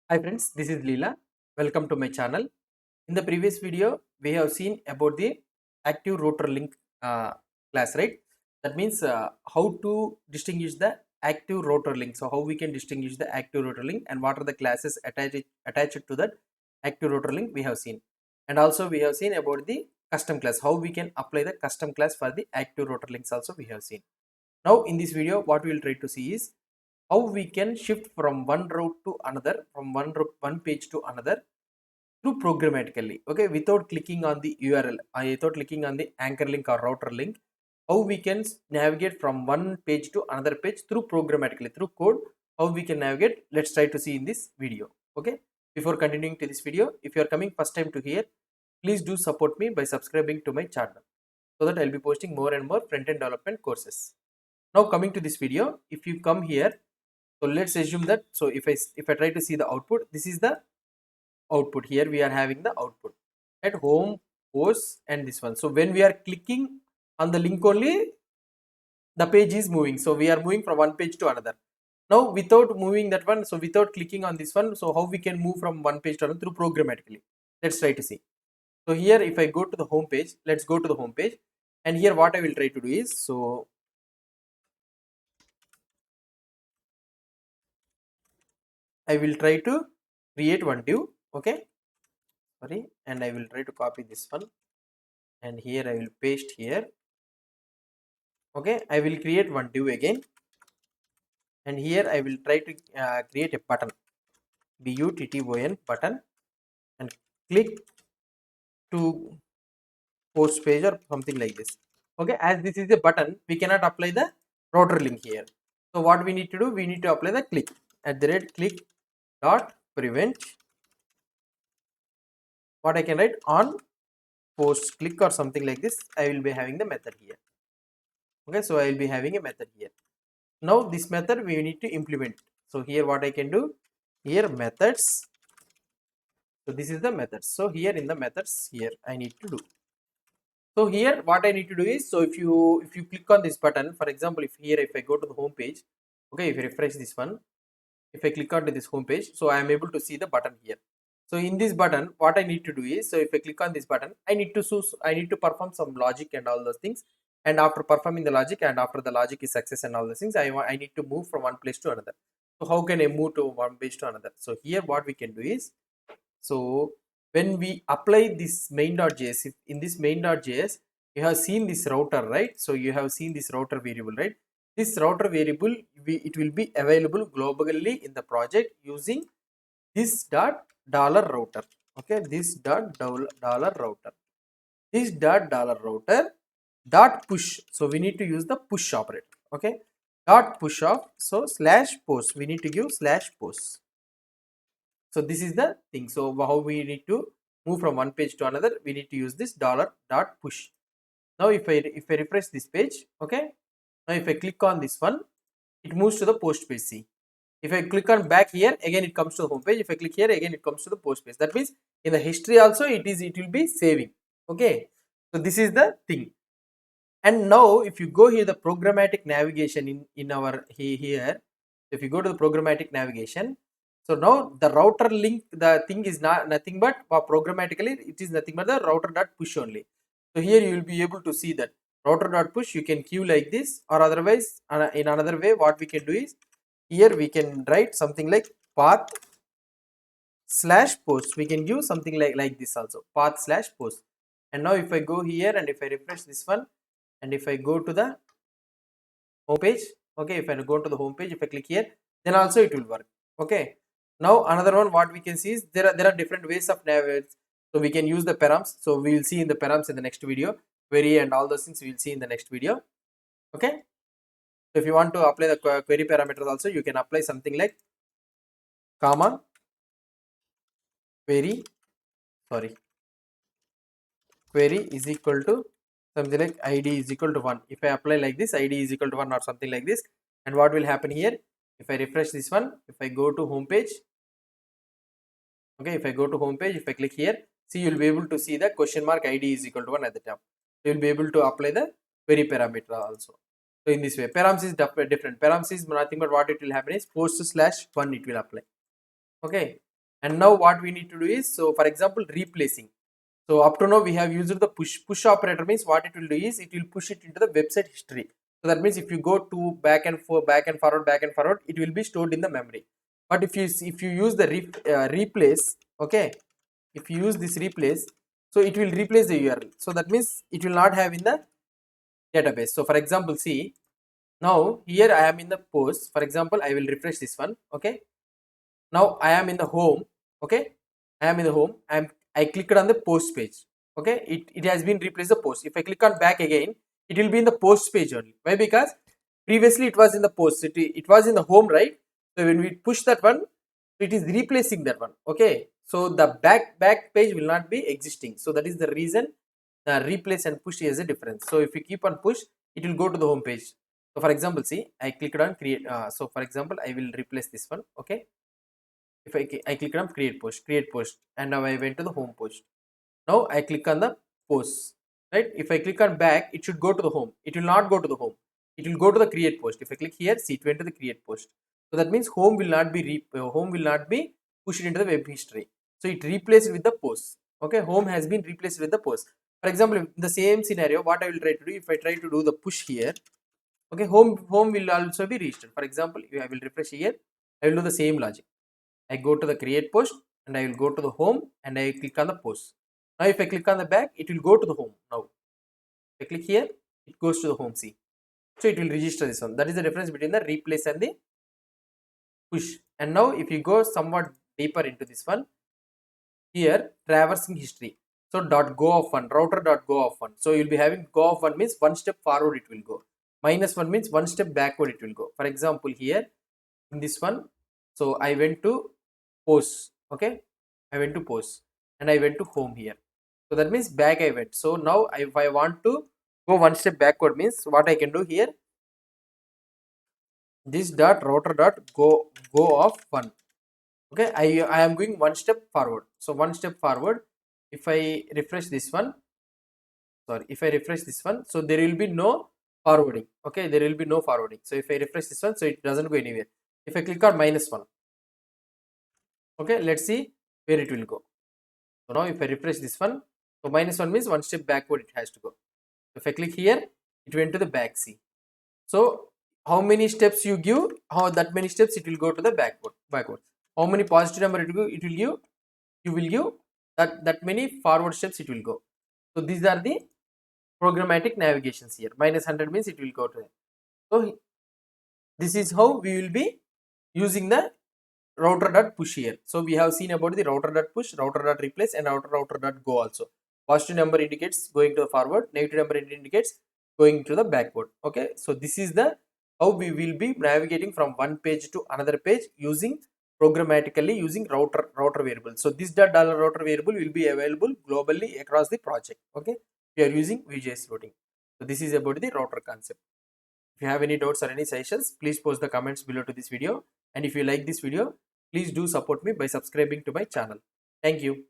Hi friends, this is Leela. Welcome to my channel. In the previous video, we have seen about the active router link class, right? That means how to distinguish the active router link. So how we can distinguish the active router link and what are the classes attached to that active router link we have seen. And also we have seen about the custom class, how we can apply the custom class for the active router links also we have seen. Now in this video, what we will try to see is how we can shift from one route to another, from one page to another through programmatically, okay, without clicking on the URL, without clicking on the anchor link or router link. How we can navigate from one page to another page through programmatically, through code. How we can navigate, let's try to see in this video. Okay, before continuing to this video, if you are coming first time to here, please do support me by subscribing to my channel so that I'll be posting more and more front-end development courses. Now coming to this video, if you come here, so let's assume that, so if I try to see the output, this is the output. Here we are having the output at home, post, and this one. So when we are clicking on the link only, the page is moving. So we are moving from one page to another. Now without moving that one, so without clicking on this one, so how we can move from one page to another? Through programmatically. Let's try to see. So here if I go to the home page, let's go to the home page, and here what I will try to do is, so I will try to create one div, okay, sorry, and I will try to copy this one, and here I will paste here, okay. I will create one div again, and here I will try to create a button, button button, and click to post page or something like this, okay. As this is a button, we cannot apply the router link here. So what we need to do, we need to apply the click at the rate click dot prevent, what I can write on post click or something like this. I will be having the method here, okay. So I will be having a method here. Now this method we need to implement. So here what I can do, here methods. So this is the methods. So here in the methods, here I need to do. So here what I need to do is, so if you click on this button, for example, if I go to the home page, okay, if I refresh this one, if I click onto this home page, so I am able to see the button here. So in this button, what I need to do is, so if I click on this button, I need to perform some logic and all those things. And after performing the logic, and after the logic is success and all those things, I need to move from one place to another. So how can I move to one page to another? So here what we can do is, so when we apply this main.js, if in this main.js, you have seen this router, right? So you have seen this router variable, right? This router variable, it will be available globally in the project using this dot dollar router, okay. This dot dollar router, this dot dollar router dot push. So we need to use the push operator, okay. Dot push off, so slash post, we need to give slash post. So this is the thing. So how we need to move from one page to another, we need to use this dollar dot push. Now if I refresh this page, okay, now if I click on this one, it moves to the post page. See, if I click on back here, again it comes to the home page. If I click here, again it comes to the post page. That means in the history also it will be saving, okay. So this is the thing. And now if you go here, the programmatic navigation in our here, if you go to the programmatic navigation, so now the router link, the thing is not nothing but programmatically, it is nothing but the router dot push only. So here you will be able to see that router dot push, you can queue like this, or otherwise in another way what we can do is, here we can write something like path slash post. We can give something like this also, path slash post. And now if I go here and if I refresh this one, and if I go to the home page, okay, if I go to the home page, if I click here, then also it will work, okay. Now another one what we can see is, there are different ways of navigate. So we can use the params. So we will see in the params in the next video, query and all those things we will see in the next video, okay. So if you want to apply the query parameters also, you can apply something like comma query, sorry, query is equal to something like id is equal to 1. If I apply like this, id is equal to 1 or something like this, and what will happen here, if I refresh this one, if I go to home page, okay, if I go to home page, if I click here, see, you will be able to see the question mark id is equal to 1 at the top. You will be able to apply the query parameter also. So in this way, params is different. Params is nothing but what it will happen is post slash 1 it will apply, okay. And now what we need to do is, so for example, replacing. So up to now we have used the push operator. Means what it will do is it will push it into the website history. So that means if you go to back and forward, it will be stored in the memory. But if you use the replace, okay, if you use this replace, so it will replace the URL. So that means it will not have in the database. So for example, see, now here I am in the post. For example, I will refresh this one. Okay, now I am in the home. Okay, I am in the home. I clicked on the post page. Okay, it has been replaced the post. If I click on back again, it will be in the post page only. Why? Because previously it was in the post. It was in the home, right? So when we push that one, it is replacing that one. Okay, so the back page will not be existing. So that is the reason the replace and push is a difference. So if you keep on push, it will go to the home page. So for example, see, I clicked on create. So for example, I will replace this one. Okay, if I click on create post, and now I went to the home post. Now I click on the post, right? If I click on back, it should go to the home. It will not go to the home. It will go to the create post. If I click here, see, it went to the create post. So that means home will not be pushed into the web history. So it replaced with the post. Okay, home has been replaced with the post. For example, in the same scenario, what I will try to do, if I try to do the push here, okay, home will also be registered. For example, if I will refresh here, I will do the same logic. I go to the create post and I will go to the home and I click on the post. Now if I click on the back, it will go to the home. Now if I click here, it goes to the home. See, so it will register this one. That is the difference between the replace and the push. And now if you go somewhat deeper into this one, here traversing history. So dot go of one, router dot go of one. So you'll be having go of one means one step forward it will go. Minus one means one step backward it will go. For example, here in this one, so I went to post. Okay, I went to post and I went to home here. So that means back I went. So now if I want to go one step backward, means what I can do here, this dot router dot go of one. Okay, I am going one step forward. So one step forward. If I refresh this one, sorry, if I refresh this one, so there will be no forwarding. Okay, there will be no forwarding. So if I refresh this one, so it doesn't go anywhere. If I click on minus one, okay, let's see where it will go. So now if I refresh this one, so minus one means one step backward it has to go. If I click here, it went to the back. See, so how many steps you give, how that many steps it will go to the backward. How many positive number it will give, you will give that many forward steps it will go. So these are the programmatic navigations here. Minus 100 means it will go to it. So this is how we will be using the router dot push here. So we have seen about the router dot push, router dot replace, and router dot go also. Positive number indicates going to the forward, negative number indicates going to the backward. Okay, so this is the how we will be navigating from one page to another page using programmatically using router variable. So this dollar router variable will be available globally across the project. Okay, we are using Vue.js routing. So this is about the router concept. If you have any doubts or any suggestions, please post the comments below to this video. And if you like this video, please do support me by subscribing to my channel. Thank you.